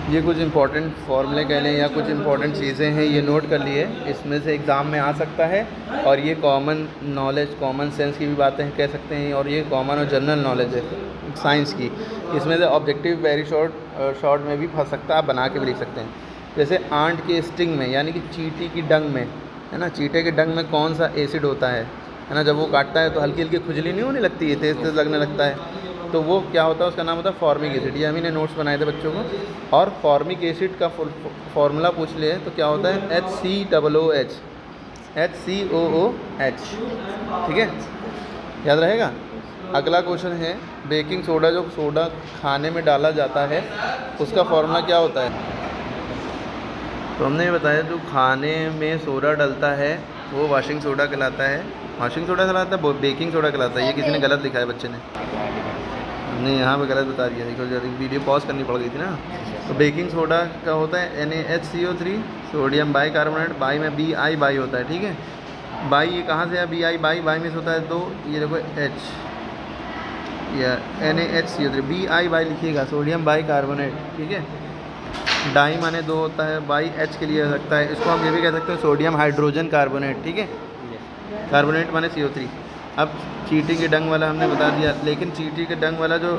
ये कुछ इंपॉर्टेंट फार्मूले कह लें या कुछ इंपॉर्टेंट चीज़ें हैं, ये नोट कर लिए। इसमें से एग्ज़ाम में आ सकता है और ये कॉमन नॉलेज, कॉमन सेंस की भी बातें कह सकते हैं, और ये कॉमन और जनरल नॉलेज है साइंस की। इसमें से ऑब्जेक्टिव वेरी शॉर्ट में भी फंस सकता है, आप बना के भी लिख सकते हैं। जैसे आंट के स्टिंग में, यानी कि चींटी की डंग में, है ना, चींटे के डंग में कौन सा एसिड होता है ना, जब वो काटता है तो हल्की हल्की खुजली नहीं होने लगती है, तेज़ तेज़ लगने लगता है, तो वो क्या होता है, उसका नाम होता है फॉर्मिक एसिड। ये हमने नोट्स बनाए थे बच्चों को। और फॉर्मिक एसिड का फॉर्मूला पूछ ले तो क्या होता है, HCOOH, HCOOH, ठीक है, याद रहेगा। अगला क्वेश्चन है बेकिंग सोडा, जो सोडा खाने में डाला जाता है उसका फॉर्मूला क्या होता है। तो हमने ये बताया जो खाने में सोडा डलता है वो वॉशिंग सोडा कहलाता है, वॉशिंग सोडा कहलाता है, बेकिंग सोडा कहलाता है। ये किसी ने गलत लिखा है, बच्चे ने, हमने यहाँ पे गलत बता दिया, देखो जब वीडियो पॉज करनी पड़ गई थी ना। तो बेकिंग सोडा का होता है NaHCO3, sodium by carbonate, by में Bi बाई होता है, ठीक है। बाई ये कहाँ से है, Bi बाई में से होता है, तो ये देखो H या NaHCO3, Bi बाई लिखिएगा, सोडियम बाई कार्बोनेट, ठीक है। डाई माने 2 होता है, बाई H के लिए हो सकता है, इसको हम ये भी कह सकते हैं सोडियम हाइड्रोजन कार्बोनेट, ठीक है। कार्बोनेट माने CO3। अब चींटी के डंग वाला हमने बता दिया, लेकिन चींटी के डंग वाला जो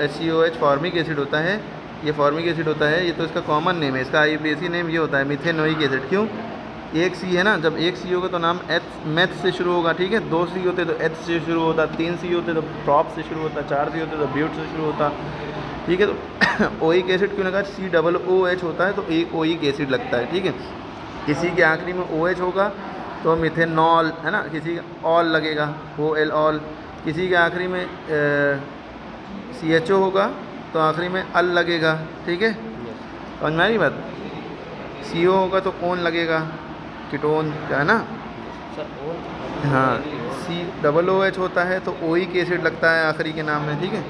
HCOH फॉर्मिक एसिड होता है, ये फॉर्मिक एसिड होता है, ये तो इसका कॉमन नेम है, इसका IUPAC नेम ये होता है मिथेनोइक एसिड। क्यों, एक C है ना, जब एक C होगा तो नाम मैथ से शुरू होगा, ठीक है। 2 C होते तो H से शुरू होता, 3 C होते तो प्रॉप से शुरू होता, 4 C होते तो ब्यूट से शुरू होता, ठीक है। तो ओइक एसिड क्यों लगा, COOH होता है तो एक ओइक एसिड लगता है, ठीक है। किसी के आखिरी में OH होगा तो मिथेनॉल, है ना, किसी का ऑल लगेगा, OL ऑल, किसी के आखिरी में CHO होगा तो आखिरी में अल लगेगा, ठीक है। समझ में आ रही बात। CO होगा तो ओन लगेगा, कीटोन क्या है ना, हाँ। COOH होता है तो ओइक एसिड लगता है आखिरी के नाम में, ठीक है।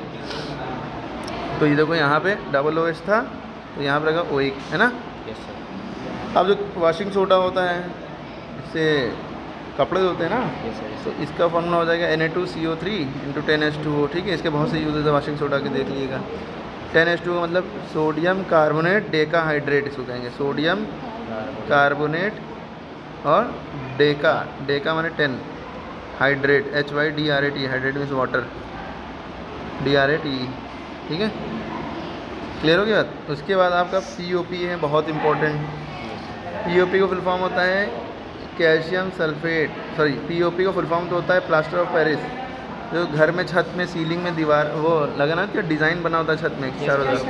तो ये देखो यहाँ पे OOH था तो यहाँ पर लगा ओइक, है ना। अब जो वॉशिंग सोडा होता है, इससे कपड़े धोते हैं ना, तो इसका फॉर्मूला हो जाएगा Na2CO3 × 10H2O, ठीक है। इसके बहुत से यूजेस है वॉशिंग सोडा के, देख लीजिएगा। 10H2O का मतलब सोडियम कार्बोनेट डेका हाइड्रेट, इसको कहेंगे सोडियम कार्बोनेट, और डेका माने 10, hydrate HYDRAT, hydrate means water, DRATE, ठीक है। क्लियर हो गया बात। उसके बाद आपका POP है, बहुत इंपॉर्टेंट। POP का फुल फॉर्म होता है कैल्शियम सल्फेट, सॉरी POP का फुल फॉर्म तो होता है प्लास्टर ऑफ पेरिस। जो घर में छत में सीलिंग में दीवार वो लगा ना, क्या डिज़ाइन बना होता है छत में चारों तरफ,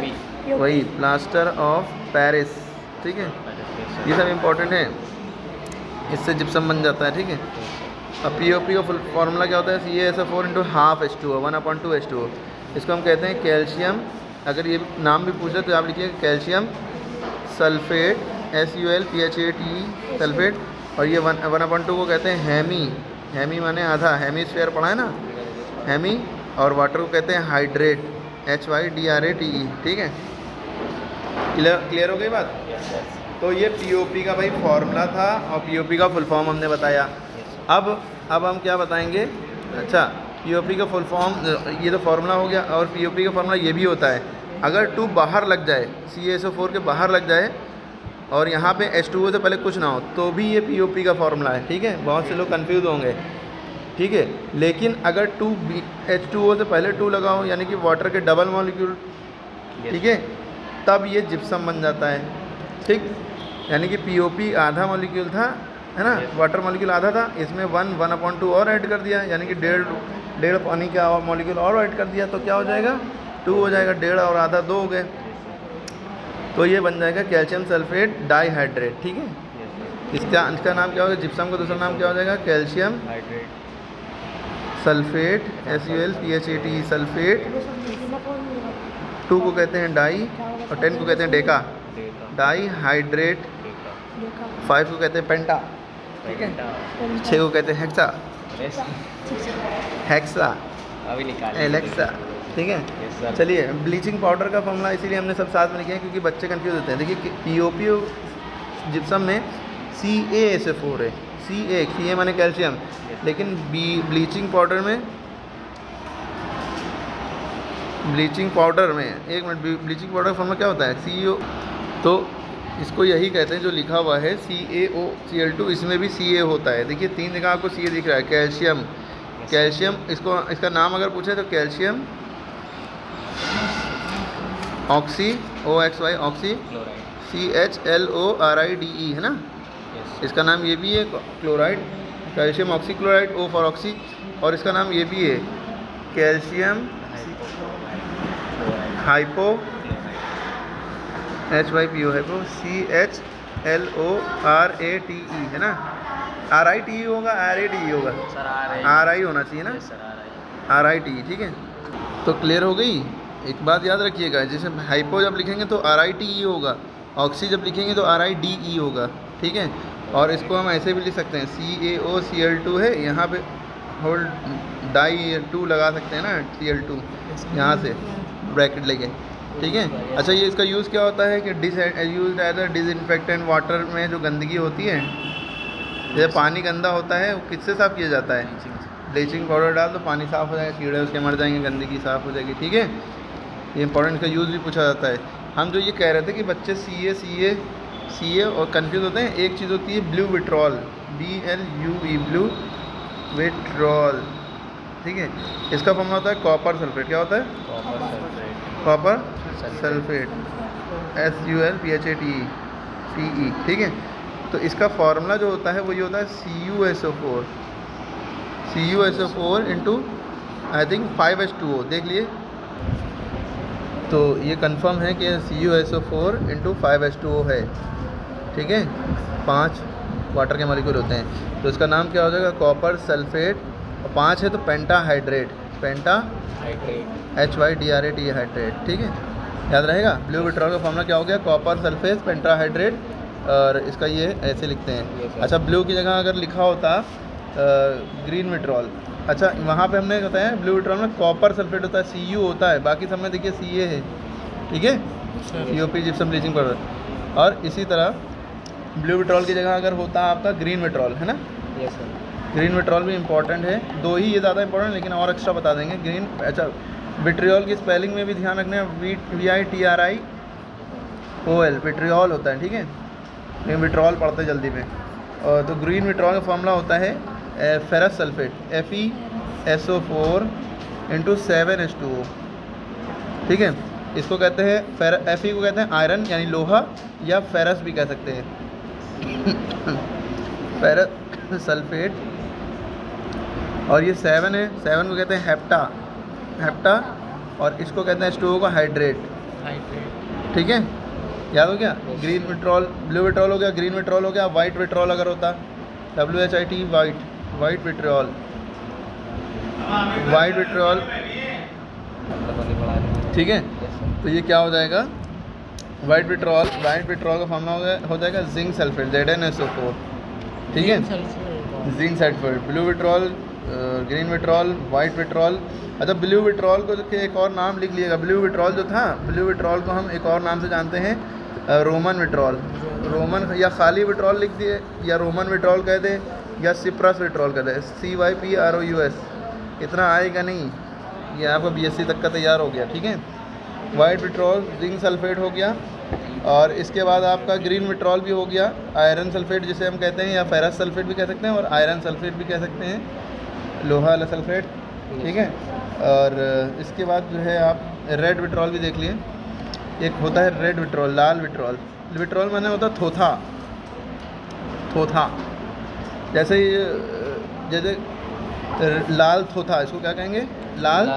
वही प्लास्टर ऑफ पेरिस, ठीक है। ये सब इंपॉर्टेंट है, इससे जिप्सम बन जाता है, ठीक है। अब POP का फुल फार्मूला क्या होता है, CaSO4 × ½ H2O, 1/2 H2O। इसको हम कहते हैं कैल्शियम, अगर ये नाम भी पूछे तो आप लिखिए कैल्शियम सल्फेट, SULPHATE सल्फेट। और ये 1/2 को कहते हैं हेमी माने आधा, हेमीस्फीयर पढ़ा है ना, हेमी। और वाटर को कहते हैं हाइड्रेट, HYDRATE, ठीक है। क्लियर हो गई बात। तो ये POP का भाई फॉर्मूला था और POP का फुल फॉर्म हमने बताया। अब हम क्या बताएंगे, अच्छा POP का फुल फॉर्म, ये तो फार्मूला हो गया। और POP का फार्मूला ये भी होता है, अगर 2 बाहर लग जाए, CaSO4 के बाहर लग जाए और यहाँ पे H2O से पहले कुछ ना हो, तो भी ये POP का फार्मूला है, ठीक है। बहुत से लोग कंफ्यूज होंगे, ठीक है। लेकिन अगर H2O से पहले 2 लगाओ, यानी कि वाटर के डबल मॉलिक्यूल, ठीक है, तब ये जिप्सम बन जाता है, ठीक। यानी कि POP आधा मॉलिक्यूल था, है ना, वाटर मॉलिक्यूल आधा था, इसमें 1/2 और ऐड कर दिया, यानी कि डेढ़ पानी का मॉलिक्यूल और ऐड कर दिया, तो क्या हो जाएगा, 2 हो जाएगा, 1.5 और आधा 2 हो गए, तो ये बन जाएगा कैल्शियम सल्फेट डाइहाइड्रेट, ठीक है। इसका नाम क्या होगा, जिप्सम का दूसरा नाम क्या हो जाएगा, कैल्शियम सल्फेट, SULPHATE सल्फेट। 2 को कहते हैं डाई और 10 को कहते हैं डेका, डाई हाइड्रेट। 5 को कहते हैं पेंटा, ठीक है। 6 को कहते हैं हेक्सा, एलेक्सा, ठीक है। चलिए, ब्लीचिंग पाउडर का फॉर्मूला इसीलिए हमने सब साथ में लिखे हैं क्योंकि बच्चे कंफ्यूज होते हैं। देखिए POP जिप्सम में CaSO4 है, CA माने कैल्शियम, लेकिन ब्लीचिंग पाउडर में एक मिनट, ब्लीचिंग पाउडर का फॉर्मूला क्या होता है, तो इसको यही कहते हैं जो लिखा हुआ है CaOCl2, इसमें भी Ca होता है। देखिए 3 जगह आपको Ca दिख रहा है। कैल्शियम, कैल्शियम इसका नाम अगर पूछे तो calcium oxy OXY oxy CHLORIDE है ना, इसका नाम ये भी है chloride, calcium oxy chloride, O for oxy. और इसका नाम ये भी है calcium hypo HYPO hypo CHLORATE है ना, RITE होगा, RATE होगा, RI होना चाहिए ना, RITE, ठीक है। तो क्लियर हो गई। एक बात याद रखिएगा, जैसे हाइपो जब लिखेंगे तो RITE होगा, ऑक्सी जब लिखेंगे तो RIDE होगा, ठीक है। और इसको हम ऐसे भी लिख सकते हैं CaOCl2 है, यहाँ पे होल्ड डाई 2 लगा सकते हैं ना, Cl2 यहाँ से ब्रैकेट लेके, ठीक है। अच्छा, ये इसका यूज़ क्या होता है कि use as a disinfectant water में जो गंदगी होती है, जैसे पानी गंदा होता है वो किससे साफ़ किया जाता है, ब्लीचिंग पाउडर डाल तो पानी साफ़ हो जाएगा, कीड़े उसके मर जाएंगे, गंदगी साफ़ हो जाएगी, ठीक है। ये इंपॉर्टेंट, का यूज़ भी पूछा जाता है। हम जो ये कह रहे थे कि बच्चे CA और कंफ्यूज होते हैं, एक चीज़ होती है blue vitriol, BLUE blue vitriol, ठीक है। इसका फॉर्मूला होता है कॉपर सल्फेट। क्या होता है? कॉपर सल्फेट SULPHATE, ठीक है। तो इसका फार्मूला जो होता है वो ये होता है CuSO4 into I think 5H2O, देख लिए। तो ये कंफर्म है कि CuSO4 इंटू 5H2O है, ठीक है। 5 वाटर के मॉलिक्यूल होते हैं, तो इसका नाम क्या हो जाएगा, कॉपर सल्फेट। और 5 है तो पेंटाहाइड्रेट, HYDRAT हाइड्रेट, ठीक है, याद रहेगा। ब्लू विट्रॉल का फॉर्मूला क्या हो गया, कॉपर सल्फेट पेंटाहाइड्रेट, और इसका ये ऐसे लिखते हैं। अच्छा, ब्लू की जगह अगर लिखा होता ग्रीन विट्रॉल, अच्छा वहाँ पे हमने बताया ब्लू विट्रॉल में कॉपर सल्फेट होता है, Cu होता है, बाकी सब में देखिए Ca है, ठीक है, COP जिप्सम ब्लीचिंग पाउडर। और इसी तरह ब्लू विट्रॉल की जगह अगर होता आपका ग्रीन विट्रॉल, है ना, ग्रीन विट्रॉल भी इंपॉर्टेंट है। 2 ही ये ज़्यादा इंपॉर्टेंट, लेकिन और एक्स्ट्रा बता देंगे। ग्रीन, अच्छा विट्रियोल की स्पेलिंग में भी ध्यान रखना है, VITRIOL विट्रियोल होता है, ठीक है, लेकिन विट्रॉल पढ़ते जल्दी में। और तो ग्रीन विट्रॉल का फॉर्मूला होता है ferrous sulphate FeSO4 into 7H2O, ठीक है। इसको कहते हैं Fe को कहते हैं आयरन यानी लोहा, या फेरस भी कह सकते हैं फेरस सल्फेट। और ये 7 है, 7 को कहते हैं हेप्टा, और इसको कहते हैं H2O को हाइड्रेट, ठीक है, याद हो गया। ग्रीन विट्रॉल, ब्लू विट्रॉल हो गया, ग्रीन विट्रॉल हो गया। वाइट विट्रॉल अगर होता WHIT वाइट विट्रॉल, ठीक है। तो ये क्या हो जाएगा, वाइट विट्रॉल का फॉर्मूला हो जाएगा जिंक सल्फेट ZnSO4, ठीक है, zinc sulphate. Blue vitriol, green vitriol, white vitriol. अच्छा, ब्लू विट्रॉल को देखिए एक और नाम लिख लीजिएगा। ब्लू विट्रॉल जो था, ब्लू विट्रॉल को हम एक और नाम से जानते हैं रोमन विट्रॉल, या खाली विट्रॉल लिख दिए, या रोमन विट्रॉल कह दे, या सिप्रस विट्रॉल कह दे, CYPROUS। इतना आएगा नहीं, ये आपका BSc तक का तैयार हो गया, ठीक है। वाइट विट्रॉल जिंक सल्फेट हो गया, और इसके बाद आपका ग्रीन विट्रॉल भी हो गया, आयरन सल्फेट जिसे हम कहते हैं, या फेरस सल्फेट भी कह सकते हैं, और आयरन सल्फेट भी कह सकते हैं, लोहा वाला सल्फेट, ठीक है। और इसके बाद जो है आप रेड विट्रॉल भी देख लिए। एक होता है रेड विट्रॉल, लाल विट्रॉल। विट्रॉल माने होता है थोथा, जैसे लाल थोथा, इसको क्या कहेंगे, लाल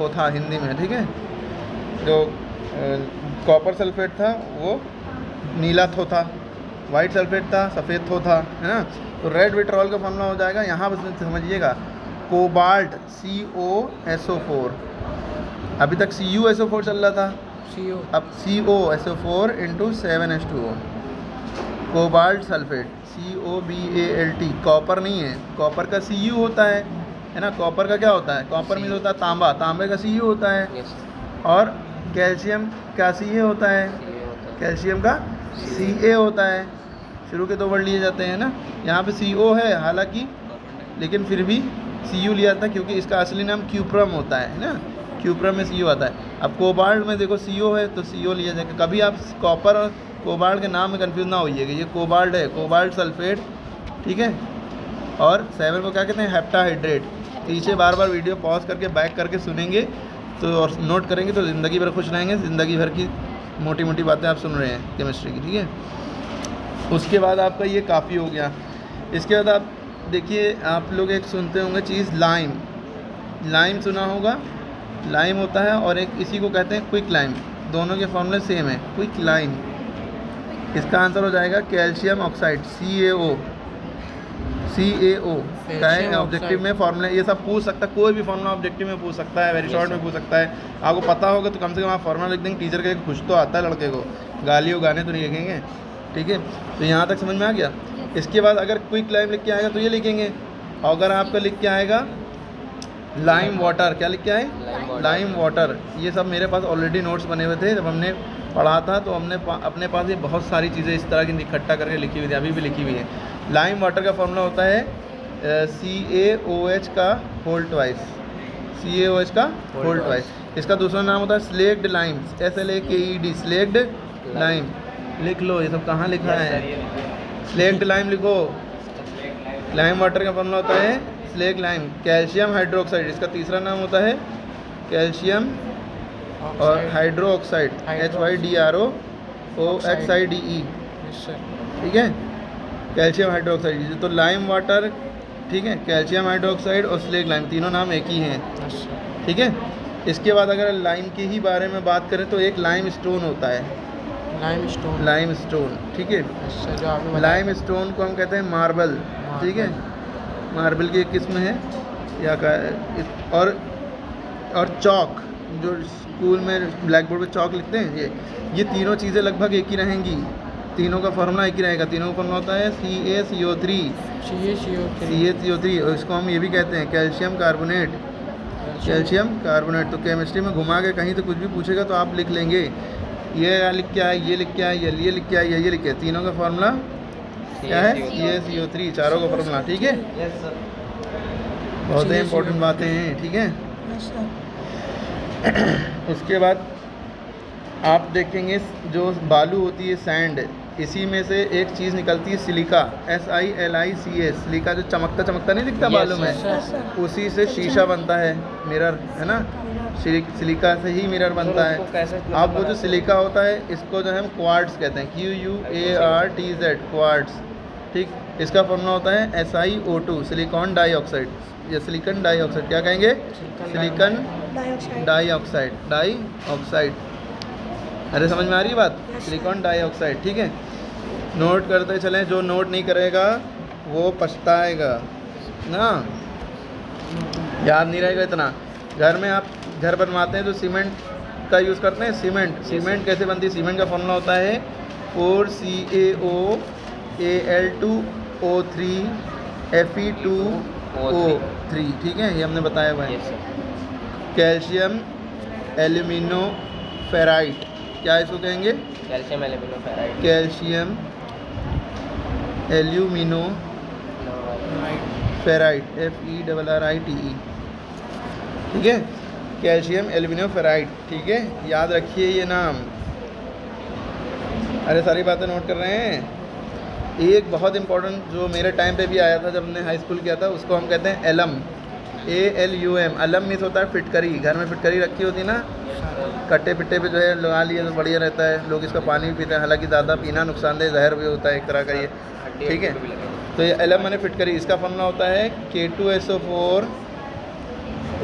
थोथा हिंदी में, ठीक है। जो कॉपर सल्फेट था वो नीला थोथा, वाइट सल्फेट था सफ़ेद थोथा, है ना। तो रेड विट्रॉल का फॉर्मूला हो जाएगा, यहाँ बस समझिएगा, कोबाल्ट COSO4। अभी तक CuSO4 चल रहा था, अब COSO4 into 7H2O, cobalt sulphate COBALT। Copper नहीं है, कॉपर का Cu होता है ना। कॉपर का क्या होता है, कॉपर में होता है तांबा, तांबे का Cu होता है। और कैल्शियम का Ca होता है, कैल्शियम का Ca होता है। शुरू के 2 वर्ड लिए जाते हैं ना, यहाँ पे CO है हालांकि, लेकिन फिर भी Cu लिया था क्योंकि इसका असली नाम क्यूप्रम होता है ना, क्यूप्रम में CO आता है। अब कोबाल्ट में देखो CO है तो CO लिया जाएगा। कभी आप कॉपर और कोबाल्ट के नाम में कंफ्यूज ना होइएगा, ये कोबाल्ट है, कोबाल्ट सल्फेट, ठीक है। और 7 को क्या कहते हैं, हेप्टाहाइड्रेट। पीछे बार बार वीडियो पॉज करके बैक करके सुनेंगे तो और नोट करेंगे तो ज़िंदगी भर खुश रहेंगे। ज़िंदगी भर की मोटी मोटी बातें आप सुन रहे हैं केमिस्ट्री की, ठीक है। उसके बाद आपका ये काफ़ी हो गया। इसके बाद आप देखिए, आप लोग एक सुनते होंगे चीज़ लाइम, लाइम सुना होगा, लाइम होता है, और एक इसी को कहते हैं क्विक लाइम। दोनों के फॉर्मूले सेम है, क्विक लाइम। इसका आंसर हो जाएगा कैल्शियम ऑक्साइड, CaO का है ऑब्जेक्टिव में फॉर्मूला। ये सब पूछ सकता है, कोई भी फॉर्मूला ऑब्जेक्टिव में पूछ सकता है, वेरी शॉर्ट में पूछ सकता है। आपको पता होगा तो कम से कम आप फॉर्मूला लिख देंगे, टीचर के कुछ तो आता है लड़के को, गालियों गाने तो नहीं लिखेंगे, ठीक है। तो यहाँ तक समझ में आ गया। इसके बाद अगर क्विक लाइम लिख के आएगा तो ये लिखेंगे, और अगर आपका लिख के आएगा लाइम वाटर, क्या लिख के आए, लाइम वाटर। ये सब मेरे पास ऑलरेडी नोट्स बने हुए थे, जब हमने पढ़ा था तो हमने अपने पास ये बहुत सारी चीज़ें इस तरह की इकट्ठा करके लिखी हुई थी, अभी भी लिखी हुई है। लाइम वाटर का फॉर्मूला होता है CaOH का होल ट्वाइस, CaOH का होल ट्वाइस। इसका दूसरा नाम होता है slaked lime, SLAKED, slaked lime. लिख लो, ये सब कहाँ लिखा है, स्लेक्ड लाइम लिखो। लाइम वाटर का फॉर्मूला होता है स्लेक्ड लाइम। कैल्शियम हाइड्रोक्साइड, इसका तीसरा नाम होता है कैल्शियम और हाइड्रोक्साइड, HYDROOXIDE, ठीक है, कैल्शियम हाइड्रोक्साइड। तो लाइम वाटर, ठीक है, कैल्शियम हाइड्रोक्साइड और स्लेक्ड लाइम, तीनों नाम एक ही हैं, ठीक है। इसके बाद अगर लाइम के ही बारे में बात करें तो एक लाइम स्टोन होता है, लाइम स्टोन, ठीक है। लाइम स्टोन को हम कहते हैं मार्बल, ठीक है, मार्बल की एक किस्म है या का। और चौक, जो स्कूल में ब्लैक बोर्ड पे चौक लिखते हैं, ये तीनों चीज़ें लगभग एक ही रहेंगी, तीनों का फॉर्मूला एक ही रहेगा। तीनों का फॉर्मूला होता है CaCO3, और इसको हम ये भी कहते हैं कैल्शियम कार्बोनेट, कैल्शियम कार्बोनेट। तो केमिस्ट्री में घुमा के कहीं तो कुछ भी पूछेगा तो आप लिख लेंगे, ये लिख के आए, ये लिख के आए, ये लिख के आए, ये लिख के, तीनों का फॉर्मूला क्या है, CaCO3, चारों का फॉर्मूला, ठीक है। बहुत ही इंपॉर्टेंट बातें हैं, ठीक है। उसके बाद आप देखेंगे जो बालू होती है, सैंड, इसी में से एक चीज़ निकलती है सिलिका, SILICA, सिलिका जो चमकता चमकता नहीं दिखता बालू में, उसी से शीशा बनता है, मिरर, है ना, सिलिका से ही मिरर बनता है। अब वो जो सिलिका होता है इसको जो है हम क्वार्ट्स कहते हैं, QUARTZ, क्वार्ट्स, ठीक। इसका फॉर्मूला होता है SiO2, सिलिकॉन डाइऑक्साइड, या सिलिकॉन डाइऑक्साइड, क्या कहेंगे, सिलिकॉन डाइऑक्साइड। अरे समझ में आ रही है बात, सिलिकॉन डाइऑक्साइड, ठीक है। नोट करते चलें, जो नोट नहीं करेगा वो पछताएगा ना, याद नहीं रहेगा इतना। घर में आप घर बनवाते हैं तो सीमेंट का यूज़ करते हैं, सीमेंट कैसे बनती है, सीमेंट का फॉर्मूला होता है 4CaOAl2O3 Fe2O3, ठीक है, ये हमने बताया हुआ है। कैल्शियम एल्यूमिनो फेराइट, क्या इसको कहेंगे, कैल्शियम एल्यूमिनो फेराइट, FERRITE, ठीक है, कैल्शियम एल्यूमिनो फेराइट, ठीक है, याद रखिए ये नाम। अरे सारी बातें नोट कर रहे हैं। एक बहुत इंपॉर्टेंट जो मेरे टाइम पे भी आया था जब हमने हाई स्कूल किया था, उसको हम कहते हैं एलम, ALUM। अलम मीन्स होता है फिटकरी, घर में फिटकरी रखी होती है ना, कट्टे पिट्टे पे जो है लगा लिए तो बढ़िया रहता है, लोग इसका पानी भी पीते हैं, हालांकि ज़्यादा पीना नुकसानदेह, जहर भी होता है एक तरह का ये, ठीक है। तो ये एलम मैंने फिटकरी, इसका फॉर्मूला होता है K2SO4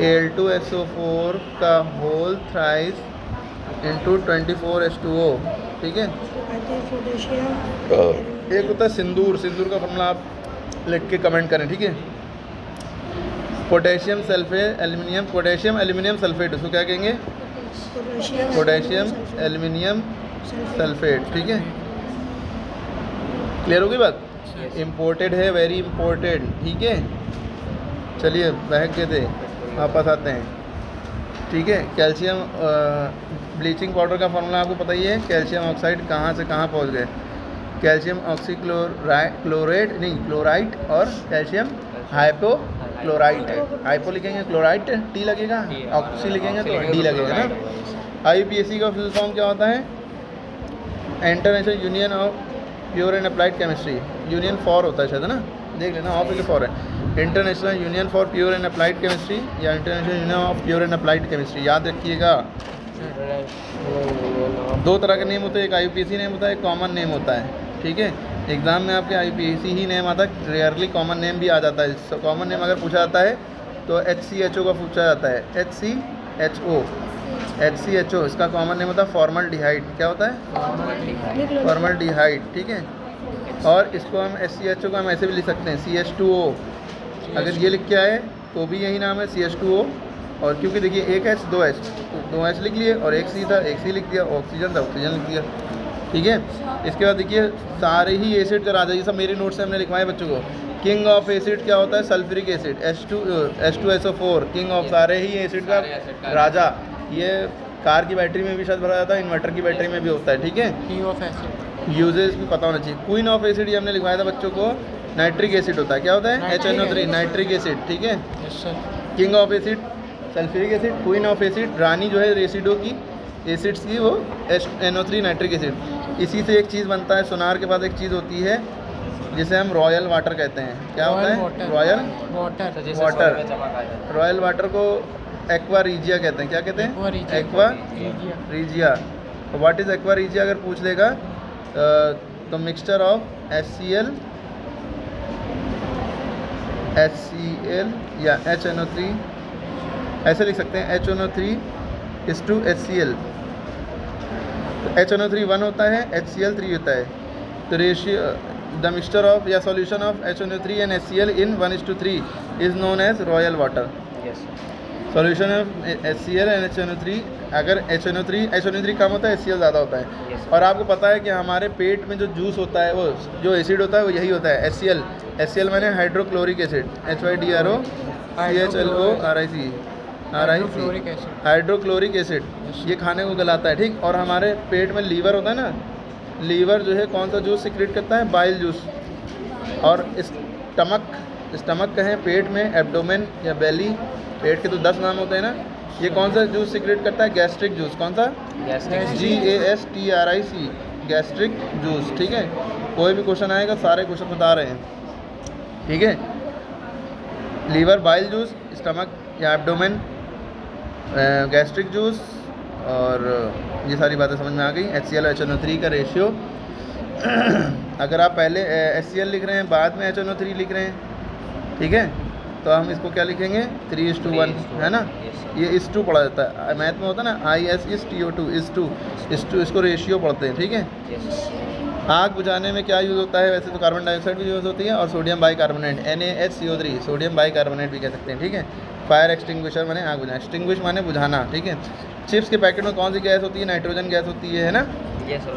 Al2SO4 का होल थ्राइस इंटू 24H2O, ठीक है। एक होता है सिंदूर, सिंदूर का फॉर्मूला आप लिख के कमेंट करें, ठीक है। Potassium sulphate aluminium, potassium aluminium sulphate, उसको क्या कहेंगे, पोटेशियम एल्यूमिनियम सल्फेट, ठीक है। क्लियर होगी बात, इम्पोर्टेड है, वेरी इम्पोर्टेड, ठीक है। चलिए बहक के थे, वापस आते हैं, ठीक है। कैल्शियम ब्लीचिंग पाउडर का फॉर्मूला आपको पता ही है, कैल्शियम ऑक्साइड कहाँ से कहाँ पहुँच गए, कैल्शियम ऑक्सीक्लोराइड नहीं क्लोराइड और कैल्शियम क्लोराइड है, हाइपो लिखेंगे क्लोराइड, टी लगेगा, ऑक्सी लिखेंगे तो डी लगेगा ना। IUPAC का फुल फॉर्म क्या होता है? International union of pure and applied chemistry, union for होता है शायद, है ना, देख लेना, ऑफ के फॉर है, international union for pure and applied chemistry या international union of pure and applied chemistry, याद रखिएगा। दो तरह के नेम होते हैं, एक IUPAC नेम होता है, एक कॉमन नेम होता है, ठीक है। एग्ज़ाम में आपके IUPAC ही नेम आता है, रेयरली कॉमन नेम भी आ जाता है। कॉमन नेम अगर पूछा जाता है तो HCHO का पूछा जाता है, HCHO इसका कॉमन नेम होता है फॉर्मल्डिहाइड। क्या होता है? फॉर्मल्डिहाइड, ठीक है। और इसको हम HCHO को हम ऐसे भी लिख सकते हैं CH2O, अगर ये लिख के आए तो भी यही नाम है CH2O। और क्योंकि देखिए एक H दो H लिख लिए और एक C था, एक C लिख दिया, ऑक्सीजन था ऑक्सीजन लिख दिया, ठीक है। इसके बाद देखिए सारे ही एसिड का राजा, ये सब मेरे नोट से हमने लिखवाए बच्चों को। किंग ऑफ एसिड क्या होता है? Sulphuric acid, H2SO4, king of सारे ही एसिड का राजा। ये कार की बैटरी में भी शायद भरा जाता है, इन्वर्टर की बैटरी में भी होता है, ठीक है। किंग ऑफ एसिड यूजेस भी पता होना चाहिए। क्वीन ऑफ एसिड ये हमने लिखवाया था बच्चों को, नाइट्रिक एसिड होता है। क्या होता है? HNO3, नाइट्रिक एसिड, ठीक है। King of acid sulphuric acid, queen of acid रानी जो है एसिडों की, एसिड्स की, वो NO3 नाइट्रिक एसिड। इसी से एक चीज़ बनता है, सोनार के बाद एक चीज़ होती है जिसे हम रॉयल वाटर कहते हैं। क्या होता है? Royal water. रॉयल वाटर को एक्वा रीजिया कहते हैं। क्या कहते हैं? Aqua regia. What is aqua regia अगर पूछ लेगा तो मिक्सचर ऑफ HCl या HNO3, ऐसे लिख सकते हैं, HNO3:HCl। तो HNO3 1 होता है, HCl 3 होता है। तो रेशियो द मिक्सचर ऑफ या solution of HNO3 and HCl in 1:3 is known as royal water. Solution of HCl and HNO3, अगर HNO3 कम होता है, HCl ज़्यादा होता है। और आपको पता है कि हमारे पेट में जो जूस होता है, वो जो एसिड होता है वो यही होता है, HCl मैंने hydrochloric acid, HYDROCHLORIC, hydrochloric acid, ये खाने को गलाता है, ठीक। और हमारे पेट में लीवर होता है ना, लीवर जो है कौन सा जूस सिक्रेट करता है? Bile juice. और स्टमक कहें पेट में, एब्डोमेन या बेली, पेट के तो 10 नाम होते हैं ना, ये कौन सा जूस सिक्रेट करता है? Gastric juice. कौन सा? GASTRIC, गैस्ट्रिक जूस, ठीक है। कोई भी क्वेश्चन आएगा, सारे क्वेश्चन बता रहे हैं, ठीक है। लीवर बाइल जूस, स्टमक या एब्डोमेन गैस्ट्रिक जूस, और ये सारी बातें समझ में आ गई। HCl और HNO3 का रेशियो अगर आप पहले HCl लिख रहे हैं, बाद में HNO3 लिख रहे हैं, ठीक है, तो हम इसको क्या लिखेंगे? 3:1, है ना। ये इस टू पढ़ा जाता है, मैथ में होता है ना, IS/TO2 इस टू, इसको रेशियो पढ़ते हैं, ठीक है। आग बुझाने में क्या यूज़ होता है? वैसे तो कार्बन डाइऑक्साइड भी यूज़ होती है, और sodium bicarbonate, NaHCO3, sodium bicarbonate भी कह सकते हैं, ठीक है। फायर एक्सटिंग्विशर माने आग बुझाना, एक्सटिंग्विश माने बुझाना, ठीक है। चिप्स के पैकेट में कौन सी गैस होती है? नाइट्रोजन गैस होती है ना।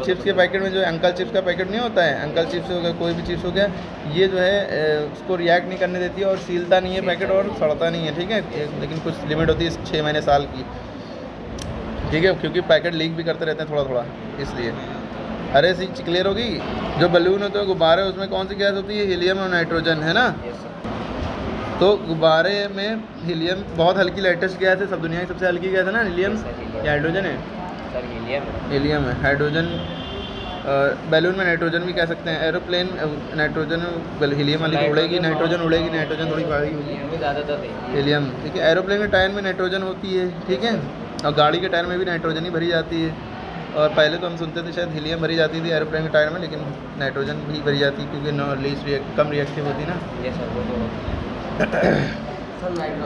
चिप्स के पैकेट में जो अंकल चिप्स का पैकेट नहीं होता है, अंकल चिप्स हो गया, कोई भी चिप्स हो गया, ये जो है उसको रिएक्ट नहीं करने देती है और सीलता नहीं है पैकेट और सड़ता नहीं है, ठीक है। लेकिन कुछ लिमिट होती है 6 महीने साल की, ठीक है, क्योंकि पैकेट लीक भी करते रहते हैं थोड़ा थोड़ा, इसलिए। अरे सी क्लियर होगी। जो बलून होते हैं, गुब्बारे, उसमें कौन सी गैस होती है? हीलियम और नाइट्रोजन, है ना। तो गुब्बारे में हीलियम बहुत हल्की लाइटेस्ट गैस है, सब दुनिया की सबसे हल्की गैस है ना, हीलियम या हाइड्रोजन है? हीलियम है। हाइड्रोजन, बैलून में नाइट्रोजन भी कह सकते हैं। एरोप्लेन नाइट्रोजन, हीलियम वाली उड़ेगी, नाइट्रोजन उड़ेगी, नाइट्रोजन थोड़ी भारी होगी, हीलियम, ठीक है। एरोप्लेन के टायर में नाइट्रोजन होती है, ठीक है, और गाड़ी के टायर में भी नाइट्रोजन ही भरी जाती है। और पहले तो हम सुनते थे शायद हीलियम भरी जाती थी एरोप्लेन के टायर में, लेकिन नाइट्रोजन भी भरी जाती है, क्योंकि कम रिएक्टिव होती ना।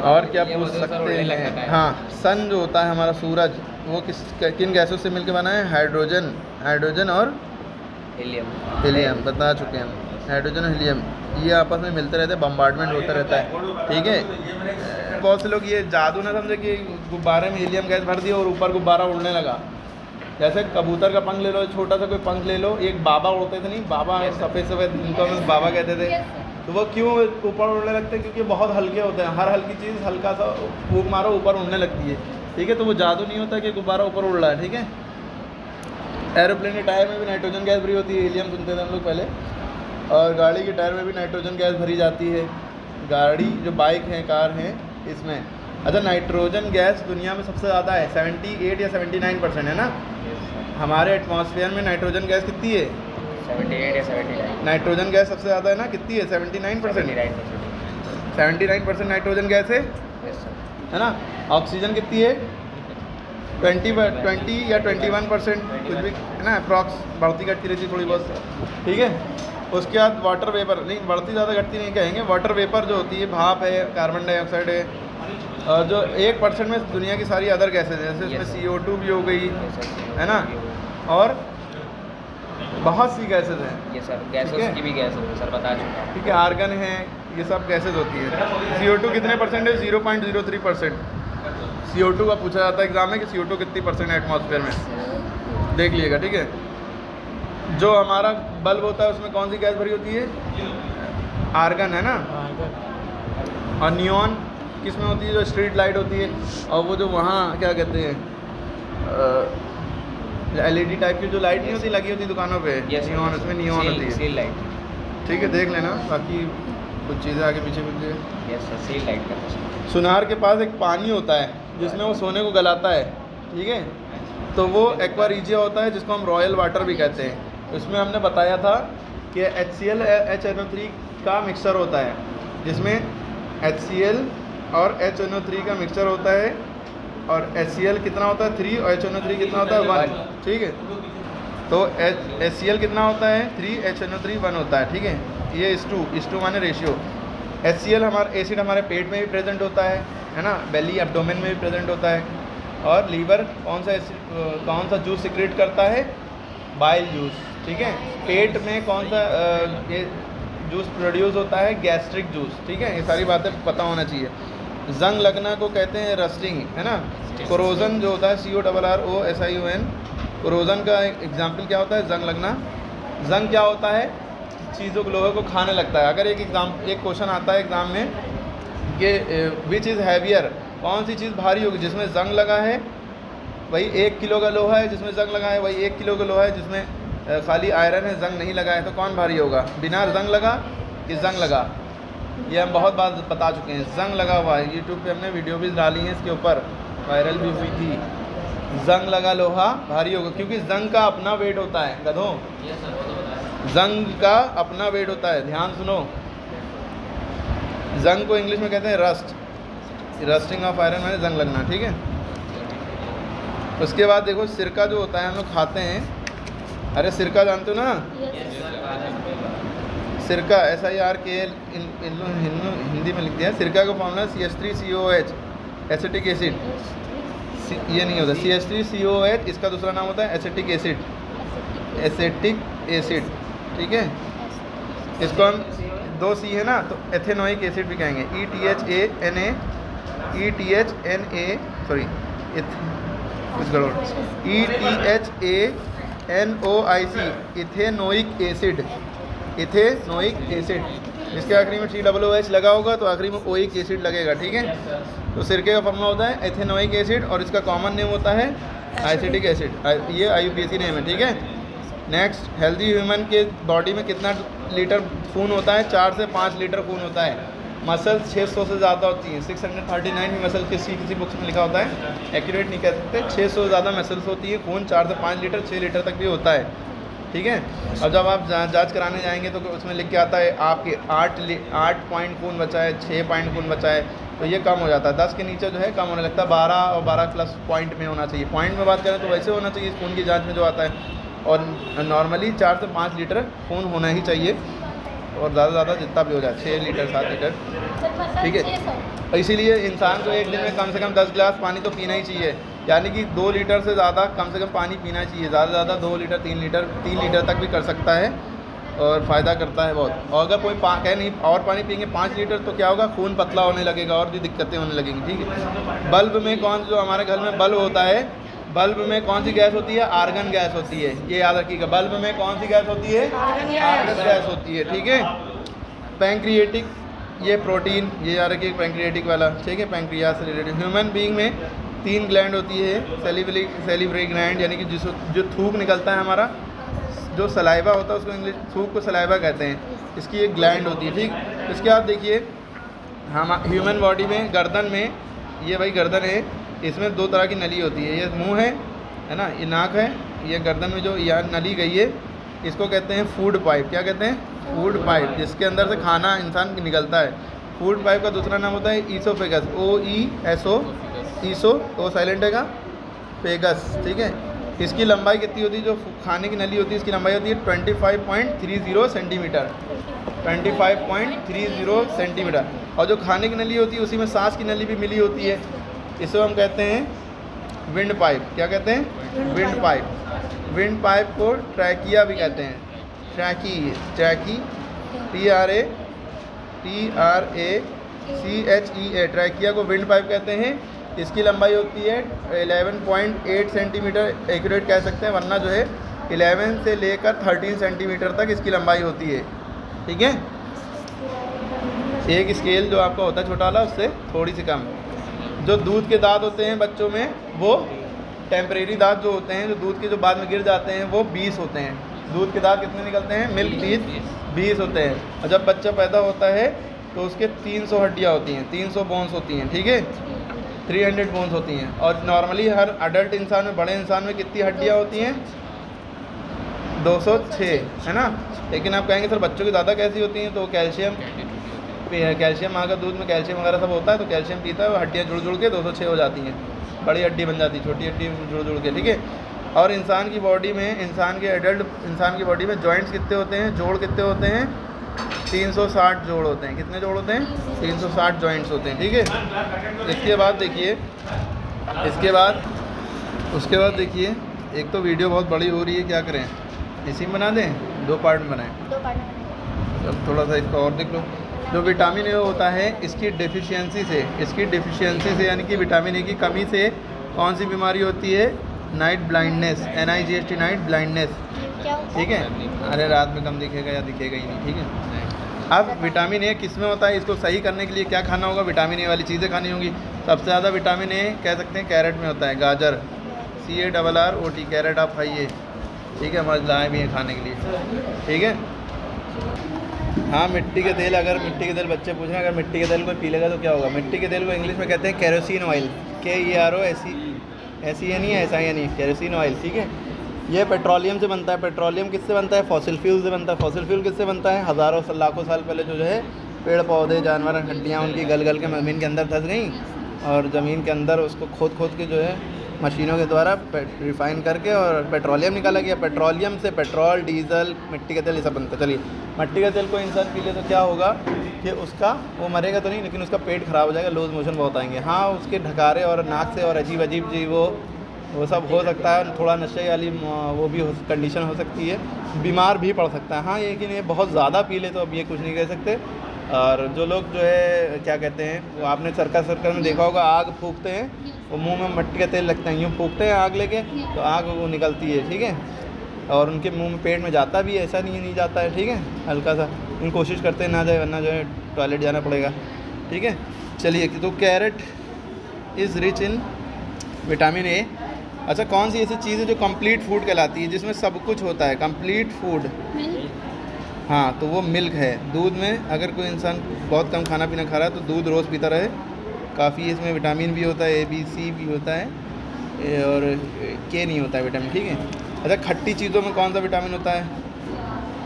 और क्या पूछ सकते हैं? हाँ, सन जो होता है हमारा सूरज, वो किन गैसों से मिलकर बना है? हाइड्रोजन और हीलियम बता चुके हैं हम। हाइड्रोजन और हीलियम ये आपस में मिलते रहते हैं, बम्बार्डमेंट होता रहता है, ठीक है। बहुत से लोग ये जादू ना समझे कि गुब्बारे में हीलियम गैस भर दी और ऊपर गुब्बारा उड़ने लगा। जैसे कबूतर का पंख ले लो, छोटा सा कोई पंख ले लो, एक बाबा उड़ते थे नहीं, बाबा सफ़ेद इनको हम बाबा कहते थे। तो वो क्यों ऊपर उड़ने लगते हैं? क्योंकि बहुत हल्के होते हैं, हर हल्की चीज़ हल्का सा फूंक मारो ऊपर उड़ने लगती है, ठीक है। तो वो जादू नहीं होता कि गुब्बारा ऊपर उड़ रहा है, ठीक है। एरोप्लेन के टायर में भी नाइट्रोजन गैस भरी होती है, हीलियम सुनते थे हम लोग पहले। और गाड़ी के टायर में भी नाइट्रोजन गैस भरी जाती है, गाड़ी जो बाइक है, कार है, इसमें अच्छा नाइट्रोजन गैस दुनिया में सबसे ज़्यादा है, 78 या 79% है ना। हमारे एटमॉस्फेयर में नाइट्रोजन गैस कितनी है? 78 या 79। नाइट्रोजन गैस सबसे ज़्यादा है ना, कितनी है? 79%। 79% नाइट्रोजन गैस है ना। ऑक्सीजन कितनी है? 20 या 21%, कुछ भी है ना, अप्रॉक्स, बढ़ती घटती रहती थोड़ी बहुत, ठीक है। उसके बाद वाटर वेपर, नहीं बढ़ती ज़्यादा घटती नहीं कहेंगे, वाटर वेपर जो होती है, भाप है, कार्बन डाइऑक्साइड है, और जो 1% में दुनिया की सारी अदर गैसेज है, जैसे इसमें CO2 भी हो गई, है ना, और बहुत सी गैसेज हैं। ये सर गैसेस की भी गैस है सर, बता चुका हूँ। ठीक है, आर्गन है, ये सब गैसेज होती है। CO2 कितने परसेंट है? 0.03%। CO2 का पूछा जाता है एग्जाम में कि CO2 कितनी परसेंट है एटमॉस्फेयर में, देख लीजिएगा, ठीक है। जो हमारा बल्ब होता है उसमें कौन सी गैस भरी होती है? आर्गन, है ना। और नियॉन किस में होती है? जो स्ट्रीट लाइट होती है, और वो जो वहाँ क्या कहते हैं, LED टाइप की जो लाइट नहीं होती लगी होती दुकानों पे, नियॉन, उसमें नियॉन होती है, सील लाइट, ठीक है, देख लेना, बाकी कुछ चीज़ें आगे पीछे कुछ। यस सर, सील लाइट का। सुनार के पास एक पानी होता है जिसमें वो सोने को गलाता है, ठीक है, तो वो एक्वा रिजिया होता है, जिसको हम रॉयल वाटर भी कहते हैं। उसमें हमने बताया था कि HCl HNO3 का मिक्सचर होता है, जिसमें HCl और HNO3 का मिक्सचर होता है, और HCl कितना होता है? 3, और HNO3 कितना होता है? 1, ठीक है। तो HCl कितना होता है? 3, HNO3 1 होता है, ठीक है। ये इस टू माने रेशियो। HCl हमारा एसिड हमारे पेट में भी प्रेजेंट होता है ना, बेली एब्डोमेन में भी प्रेजेंट होता है। और लीवर कौन सा जूस सिक्रेट करता है? बाइल जूस, ठीक है। पेट में कौन सा ये जूस प्रोड्यूस होता है? गैस्ट्रिक जूस, ठीक है। ये सारी बातें पता होना चाहिए। जंग लगना को कहते हैं रस्टिंग, है ना। कोरोजन जो होता है CORROSION, कोरोजन का एग्जाम्पल क्या होता है? जंग लगना। जंग क्या होता है? चीज़ों को, लोगों को खाने लगता है। अगर एक क्वेश्चन आता है एग्ज़ाम में कि विच इज़ हैवियर, कौन सी चीज़ भारी होगी? जिसमें जंग लगा है वही 1 किलो का लोहा है, जिसमें जंग लगा है वही 1 किलो का लोहा है, जिसमें खाली आयरन है, जंग नहीं लगा है, तो कौन भारी होगा? बिना जंग लगा कि जंग लगा? ये हम बहुत बार बता चुके हैं। जंग लगा हुआ है, यूट्यूब पे हमने वीडियो भी डाली है इसके ऊपर, वायरल भी हुई थी। जंग लगा लोहा भारी होगा, क्योंकि जंग का अपना वेट होता है, गधों, जंग का अपना वेट होता है। ध्यान सुनो, जंग को इंग्लिश में कहते हैं रस्ट, रस्टिंग ऑफ आयरन माने जंग लगना, ठीक है। उसके बाद देखो सिरका जो होता है हम लोग खाते हैं, अरे सिरका जानते हो ना? सिरका SIRKL हिंदी में लिख दिया। सिरका का फॉर्मूला CH3COOH, एसिटिक एसिड, ये नहीं होता CH3COOH, इसका दूसरा नाम होता है एसिटिक एसिड, एसिटिक एसिड, ठीक है। इसको हम 2 C है ना, तो एथेनोइक एसिड भी कहेंगे, ETHNA sorry ETHANOIC, ethanoic acid, ethanoic acid. इसके आखिरी में TOOH लगा होगा तो आखिरी में ओइक एसिड लगेगा, ठीक है। तो सिरके का फॉर्मूला होता है एथेनोइक एसिड, और इसका कॉमन नेम होता है एसिटिक एसिड, ये IUPAC नेम है, ठीक है। नेक्स्ट, हेल्दी ह्यूमन के बॉडी में कितना लीटर खून होता है? 4 से 5 लीटर खून होता है। मसल्स 600 से ज़्यादा होती हैं, 639 भी मसल किसी बुक्स में लिखा होता है, एक्यूरेट नहीं कह सकते। 600 से ज़्यादा मसल्स होती है, खून 4 से 5 लीटर 6 लीटर तक भी होता है, ठीक है। और जब आप जांच कराने जाएंगे तो उसमें लिख के आता है आपके 8 पॉइंट खून बचा है, 6 पॉइंट खून बचा है, तो ये कम हो जाता है। 10 के नीचे जो है कम होने लगता है, 12 और 12 प्लस पॉइंट में होना चाहिए। पॉइंट में बात करें तो वैसे होना चाहिए खून की जाँच में जो आता है, और नॉर्मली 4 से 5 लीटर खून होना ही चाहिए, और ज़्यादा से ज़्यादा जितना भी हो जाए 6 लीटर 7 लीटर, ठीक है। और इसीलिए इंसान को एक दिन में कम से कम 10 गिलास पानी तो पीना ही चाहिए, यानी कि 2 लीटर से ज़्यादा कम से कम पानी पीना चाहिए। ज़्यादा से ज़्यादा 2 लीटर 3 लीटर तक भी कर सकता है, और फ़ायदा करता है बहुत। और अगर कोई कहे नहीं और पानी पियेंगे 5 लीटर तो क्या होगा? खून पतला होने लगेगा और भी दिक्कतें होने लगेंगी, ठीक है। बल्ब में जो हमारे घर में बल्ब होता है, बल्ब में कौन सी गैस होती है? आर्गन गैस होती है, ये याद रखिएगा। बल्ब में कौन सी गैस होती है? आर्गन गैस होती है, ठीक है। पैंक्रिएटिक, ये प्रोटीन, ये याद रखिए पैंक्रिएटिक वाला, ठीक है, पैंक्रियास से रिलेटेड। ह्यूमन बीइंग में 3 ग्लैंड होती है, सेलिवरी ग्लैंड, यानी कि जो थूक निकलता है हमारा, जो सलाइवा होता है उसको इंग्लिश थूक को सलाइवा कहते हैं, इसकी एक ग्लैंड होती है, ठीक। इसके बाद देखिए हम ह्यूमन बॉडी में गर्दन में, ये भाई गर्दन है, इसमें 2 तरह की नली होती है। ये मुंह है ना, ये नाक है, ये गर्दन में जो यहाँ नली गई है इसको कहते हैं फूड पाइप। क्या कहते हैं? फूड पाइप, जिसके अंदर से खाना इंसान निकलता है। फूड पाइप का दूसरा नाम होता है ईसोफेगस, OESO, ईसो तो साइलेंट है का, फेगस, ठीक है। इसकी लंबाई कितनी होती है? जो खाने की नली होती है इसकी लंबाई होती है 25.30 सेंटीमीटर, 25.30 सेंटीमीटर। और जो खाने की नली होती है उसी में सांस की नली भी मिली होती है, इसे हम कहते हैं विंड पाइप। क्या कहते हैं? Wind pipe. विंड पाइप को ट्रैकिया भी कहते हैं, ट्रैकी, TRACHEA, ट्रैकिया को विंड पाइप कहते हैं। इसकी लंबाई होती है 11.8 सेंटीमीटर एक्यूरेट कह सकते हैं, वरना जो है 11 से लेकर 13 सेंटीमीटर तक इसकी लंबाई होती है, ठीक है। एक स्केल जो आपका होता है छोटा वाला उससे थोड़ी सी कम। जो दूध के दांत होते हैं बच्चों में, वो टेम्परेरी दांत जो होते हैं, जो दूध के जो बाद में गिर जाते हैं, वो 20 होते हैं। दूध के दांत कितने निकलते हैं? मिल्क टीथ 20 होते हैं। और जब बच्चा पैदा होता है तो उसके 300 हड्डियाँ होती हैं, 300 बोन्स होती हैं, ठीक है, 300 बोन्स होती हैं। और नॉर्मली हर अडल्ट इंसान में, बड़े इंसान में कितनी हड्डियाँ होती हैं? 206, है ना। लेकिन आप कहेंगे सर बच्चों की ज़्यादा कैसी होती हैं? तो कैल्शियम आकर दूध में कैल्शियम वगैरह सब होता है, तो कैल्शियम पीता है, हड्डियाँ जुड़ के 206 हो जाती हैं, बड़ी हड्डी बन जाती है, छोटी हड्डी जुड़ के, ठीक है। और इंसान की बॉडी में, एडल्ट इंसान की बॉडी में जॉइंट्स कितने होते हैं? जोड़ कितने होते हैं? 360 जोड़ होते हैं। कितने जोड़ होते हैं? 360 जॉइंट्स होते हैं, ठीक है। इसके बाद देखिए, उसके बाद देखिए, एक तो वीडियो बहुत बड़ी हो रही है, क्या करें, इसी में बना दें, 2 पार्ट में बनाएं। अब थोड़ा सा इसको और देख लो। जो विटामिन ए होता है, इसकी डेफिशिएंसी से यानी कि विटामिन ए की कमी से कौन सी बीमारी होती है? Night blindness, NIGHT, night blindness, ठीक है। अरे रात में कम दिखेगा या दिखेगा ही नहीं, ठीक है। अब विटामिन ए किस में होता है? इसको सही करने के लिए क्या खाना होगा? विटामिन ए वाली चीज़ें खानी होंगी। सबसे ज़्यादा विटामिन ए कह सकते हैं कैरेट में होता है, गाजर, CARROT, कैरेट आप खाइए, ठीक है। मज़ लाए भी हैं खाने के लिए, ठीक है। हाँ, मिट्टी के तेल, अगर मिट्टी के तेल बच्चे पूछ रहे हैं, अगर मिट्टी के तेल कोई पी लेगा तो क्या होगा? मिट्टी के तेल को इंग्लिश में कहते हैं kerosene oil, KEROSIN, kerosene oil, ठीक है। ये पेट्रोलियम से बनता है। पेट्रोलियम किससे बनता है? फॉसिल फ्यूल से बनता है। फॉसिल फ्यूल किससे बनता है? हज़ारों लाखों साल पहले जो है पेड़ पौधे, जानवर, हड्डियाँ उनकी गल के ज़मीन के अंदर धंस गई, और ज़मीन के अंदर उसको खोद के जो है मशीनों के द्वारा रिफ़ाइन करके और पेट्रोलियम निकाला गया। पेट्रोलियम से पेट्रोल, डीजल, मिट्टी का तेल ये सब बनता है। चलिए, मिट्टी का तेल को इंसान पी ले तो क्या होगा कि उसका, वो मरेगा तो नहीं, लेकिन उसका पेट ख़राब हो जाएगा, लूज मोशन बहुत आएंगे। हाँ, उसके ढकारे और नाक से और अजीब जी वो सब हो सकता है, थोड़ा नशे वाली वो भी कंडीशन हो सकती है, बीमार भी पड़ सकता है। हाँ, लेकिन ये बहुत ज़्यादा पी ले तो अब ये कुछ नहीं कह सकते। और जो लोग जो है क्या कहते हैं, वो आपने सर्कस में देखा होगा, आग फूकते हैं, वो मुंह में मिट्टी का तेल लगता है, यूँ फूकते हैं आग लेके, तो आग वो निकलती है, ठीक है। और उनके मुंह में, पेट में जाता भी है, ऐसा नहीं जाता है, ठीक है, हल्का सा। उन कोशिश करते हैं ना जाए, वरना जो है टॉयलेट जाना पड़ेगा, ठीक है। चलिए, तो carrot is rich in vitamin A. अच्छा, कौन सी ऐसी चीज़ है जो कंप्लीट फूड कहलाती है, जिसमें सब कुछ होता है? कंप्लीट फूड, हाँ, तो वो मिल्क है। दूध में अगर कोई इंसान बहुत कम खाना पीना खा रहा है तो दूध रोज़ पीता रहे, काफ़ी इसमें विटामिन भी होता है, A, B, C भी होता है, और K नहीं होता है विटामिन, ठीक है। अच्छा, खट्टी चीज़ों में कौन सा विटामिन होता है?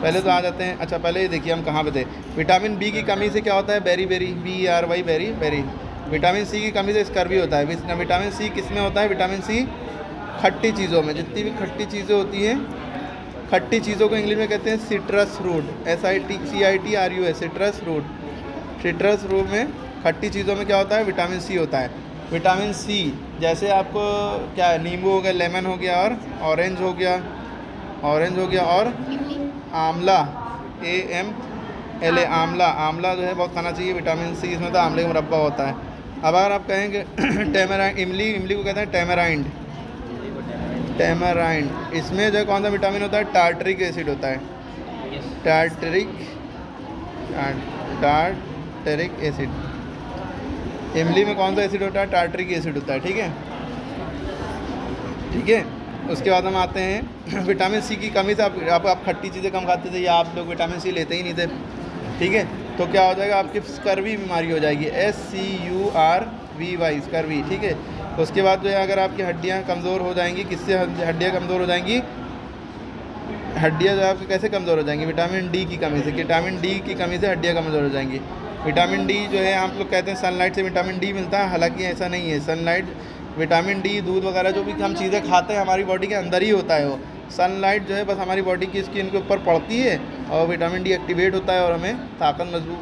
पहले तो आ जाते हैं, अच्छा पहले ये देखिए हम कहाँ पे थे। विटामिन बी की कमी से क्या होता है? बेरी, BERY, बेरी। विटामिन सी की कमी से स्कर्वी होता है। विटामिन सी किस में होता है? विटामिन सी खट्टी चीज़ों में, जितनी भी खट्टी चीज़ें होती हैं, खट्टी चीज़ों को इंग्लिश में कहते हैं citrus fruit, SITRUS, citrus fruit. Citrus fruit में खट्टी चीज़ों में क्या होता है? विटामिन सी होता है। विटामिन सी जैसे आपको क्या है, नींबू हो गया, लेमन हो गया, और ऑरेंज हो गया, और आंवला, AMLA, आंवला जो है बहुत खाना चाहिए, विटामिन सी इसमें तो आंवले का मुरब्बा होता है। अब अगर आप कहेंगे टेमराइंड, इमली को कहते हैं टेमराइंड, इसमें जो कौन सा विटामिन होता है? टार्टरिक एसिड होता है, टार्टरिक एसिड। इमली में कौन सा एसिड होता है? टार्टरिक एसिड होता है, ठीक है। उसके बाद हम आते हैं विटामिन सी की कमी से आप खट्टी चीज़ें कम खाते थे, या आप लोग विटामिन सी लेते ही नहीं थे, ठीक है। तो क्या हो जाएगा, आपकी स्कर्वी बीमारी हो जाएगी, SCURVY स्कर्वी, ठीक है। उसके बाद जो है अगर आपकी हड्डियाँ कमज़ोर हो जाएंगी, किससे हड्डियाँ कमज़ोर हो जाएंगी, हड्डियाँ जो है आपकी कैसे कमज़ोर हो जाएंगी, विटामिन डी की कमी से। विटामिन डी की कमी से हड्डियाँ कमज़ोर हो जाएंगी। विटामिन डी जो है आप लोग कहते हैं सनलाइट से विटामिन डी मिलता है, हालांकि ऐसा नहीं है। सनलाइट विटामिन डी दूध वगैरह जो भी हम चीज़ें खाते हैं हमारी बॉडी के अंदर ही होता है वो। सनलाइट जो है बस हमारी बॉडी की स्किन के ऊपर पड़ती है और विटामिन डी एक्टिवेट होता है और हमें ताकत मजबूत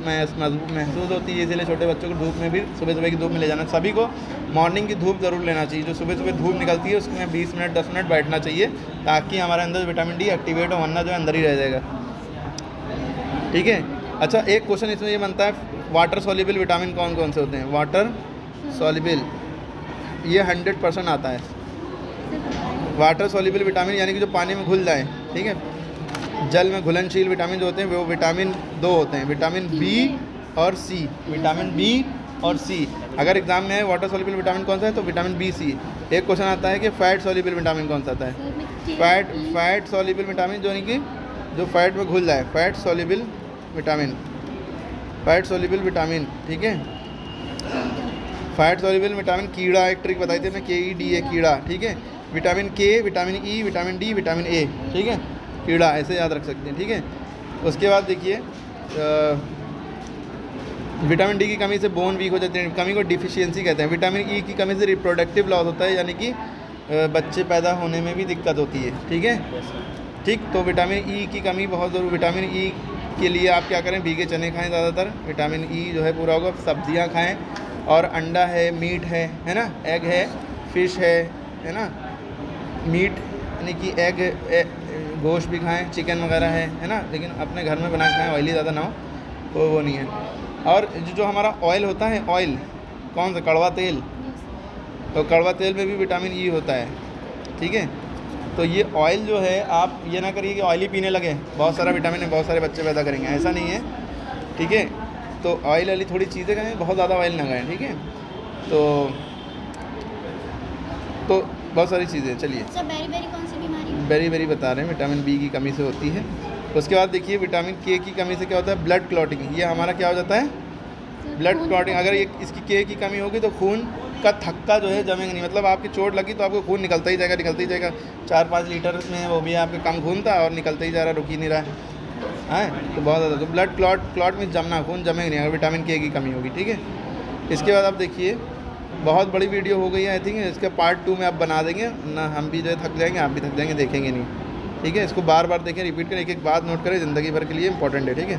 महसूस होती है। इसीलिए छोटे बच्चों को धूप में भी सुबह सुबह की धूप में ले जाना। सभी को मॉर्निंग की धूप ज़रूर लेना चाहिए। जो सुबह सुबह धूप निकलती है उसमें 20 मिनट 10 मिनट बैठना चाहिए ताकि हमारे अंदर विटामिन डी एक्टिवेट हो, वरना जो है अंदर ही रह जाएगा, ठीक है। अच्छा, एक क्वेश्चन इसमें ये बनता है, वाटर सॉल्युबल विटामिन कौन कौन से होते हैं। वाटर सॉल्युबल ये 100% आता है। वाटर सॉल्युबल विटामिन यानी कि जो पानी में घुल जाए, ठीक है। जल में घुलनशील विटामिन जो होते हैं वो विटामिन 2 होते हैं, विटामिन बी और सी। विटामिन बी और सी अगर एग्जाम में है वाटर सॉल्युबल विटामिन कौन सा है तो विटामिन बी सी। एक क्वेश्चन आता है कि फैट सॉल्युबल विटामिन कौन सा आता है। फैट सॉल्युबल विटामिन जो यानी कि जो फैट में घुल जाए, फैट सॉल्युबल विटामिन, ठीक है। फैट सॉल्युबल विटामिन कीड़ा, एक ट्रिक बताई थी मैं, KEDA कीड़ा, ठीक है। विटामिन के, vitamin E, vitamin D, vitamin A, ठीक है। कीड़ा ऐसे याद रख सकते हैं, ठीक है। उसके बाद देखिए विटामिन डी की कमी से बोन वीक हो जाते हैं, कमी को डिफिशियंसी कहते हैं। विटामिन ई की कमी से रिप्रोडक्टिव लॉस होता है, यानी कि बच्चे पैदा होने में भी दिक्कत होती है, ठीक है। ठीक, तो विटामिन ई की कमी बहुत ज़रूर। विटामिन ई के लिए आप क्या करें, भीगे चने खाएं ज़्यादातर, विटामिन ई जो है पूरा होगा। सब्जियां खाएं और अंडा है, मीट है ना, एग है, फिश है ना, मीट यानी कि एग, गोश्त भी खाएं, चिकन वगैरह है ना, लेकिन अपने घर में बना के खाएं, ऑयली ज़्यादा ना हो, वो नहीं है। और जो हमारा ऑयल होता है, ऑयल कौन सा, कड़वा तेल, तो कड़वा तेल में भी विटामिन ई होता है, ठीक है। तो ये ऑयल जो है, आप ये ना करिए कि ऑयली पीने लगे, बहुत सारा विटामिन है, बहुत सारे बच्चे पैदा करेंगे, ऐसा नहीं है, ठीक है। तो ऑयल वाली थोड़ी चीज़ें खाएं, बहुत ज़्यादा ऑयल ना खाएं, ठीक है। तो बहुत सारी चीज़ें। चलिए, बेरी कौन सी बीमारी है? बेरी बता रहे हैं, विटामिन बी की कमी से होती है। उसके बाद देखिए विटामिन के की कमी से क्या होता है, ब्लड क्लॉटिंग। ये हमारा क्या हो जाता है, ब्लड क्लॉटिंग। अगर ये इसकी के की कमी होगी तो खून का थक्का जो है जमेगा नहीं, मतलब आपकी चोट लगी तो आपको खून निकलता ही जाएगा 4-5 लीटर में, वो भी आपके कम खून था और निकलता ही जा रहा, रुक ही नहीं रहा है, तो बहुत ज़्यादा। तो ब्लड क्लॉट में जमना, खून जमेगा नहीं अगर विटामिन के की कमी होगी, ठीक है। इसके बाद आप देखिए, बहुत बड़ी वीडियो हो गई है, आई थिंक इसके पार्ट 2 में आप बना देंगे ना, हम भी जो है थक जाएंगे, आप भी थक जाएंगे, देखेंगे नहीं, ठीक है। इसको बार बार देखें, रिपीट करें, एक एक बात नोट करें, ज़िंदगी भर के लिए इंपॉर्टेंट है, ठीक है।